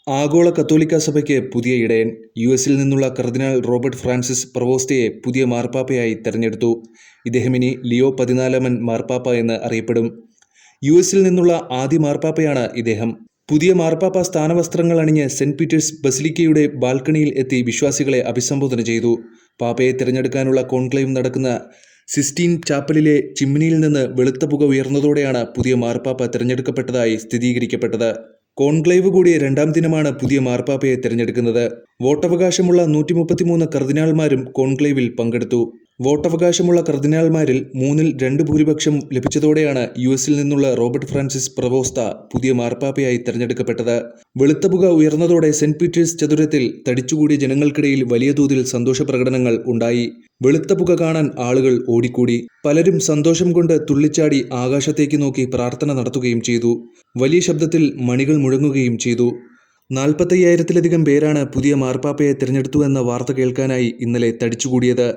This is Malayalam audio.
ആഗോള കത്തോലിക്കാ സഭയ്ക്ക് പുതിയ ഇടയൻ. യുഎസിൽ നിന്നുള്ള കർദിനാൾ റോബർട്ട് ഫ്രാൻസിസ് പ്രവോസ്തയെ പുതിയ മാർപ്പാപ്പയായി തെരഞ്ഞെടുത്തു. ഇദ്ദേഹം ഇനി ലിയോ 14 മാർപ്പാപ്പ എന്ന് അറിയപ്പെടും. യുഎസിൽ നിന്നുള്ള ആദ്യ മാർപ്പാപ്പയാണ് ഇദ്ദേഹം. പുതിയ മാർപ്പാപ്പ സ്ഥാനവസ്ത്രങ്ങൾ അണിഞ്ഞ് സെന്റ് പീറ്റേഴ്സ് ബസിലിക്കയുടെ ബാൽക്കണിയിൽ എത്തി വിശ്വാസികളെ അഭിസംബോധന ചെയ്തു. പാപ്പയെ തിരഞ്ഞെടുക്കാനുള്ള കോൺക്ലേവ് നടക്കുന്ന സിസ്റ്റീൻ ചാപ്പലിലെ ചിമ്മിനിയിൽ നിന്ന് വെളുത്ത പുക ഉയർന്നതോടെയാണ് പുതിയ മാർപ്പാപ്പ തിരഞ്ഞെടുക്കപ്പെട്ടതായി സ്ഥിരീകരിക്കപ്പെട്ടത്. കോൺക്ലേവ് കൂടിയ രണ്ടാം ദിനമാണ് പുതിയ മാർപ്പാപ്പയെ തിരഞ്ഞെടുക്കുന്നത്. വോട്ടവകാശമുള്ള 133 കർദിനാൾമാരും കോൺക്ലേവിൽ പങ്കെടുത്തു. വോട്ടവകാശമുള്ള കർദിനാൾമാരിൽ 2 ഭൂരിപക്ഷം ലഭിച്ചതോടെയാണ് യുഎസിൽ നിന്നുള്ള റോബർട്ട് ഫ്രാൻസിസ് പ്രവോസ്ത പുതിയ മാർപ്പാപ്പയായി തിരഞ്ഞെടുക്കപ്പെട്ടത്. വെളുത്ത പുക ഉയർന്നതോടെ സെന്റ് പീറ്റേഴ്സ് ചതുരത്തിൽ തടിച്ചുകൂടിയ ജനങ്ങൾക്കിടയിൽ വലിയ തോതിൽ സന്തോഷ പ്രകടനങ്ങൾ ഉണ്ടായി. വെളുത്ത പുക കാണാൻ ആളുകൾ ഓടിക്കൂടി. പലരും സന്തോഷം കൊണ്ട് തുള്ളിച്ചാടി ആകാശത്തേക്ക് നോക്കി പ്രാർത്ഥന നടത്തുകയും ചെയ്തു. വലിയ ശബ്ദത്തിൽ മണികൾ മുഴങ്ങുകയും ചെയ്തു. 45,000-ലധികം പേരാണ് പുതിയ മാർപ്പാപ്പയെ തിരഞ്ഞെടുത്തുവെന്ന വാർത്ത കേൾക്കാനായി ഇന്നലെ തടിച്ചുകൂടിയത്.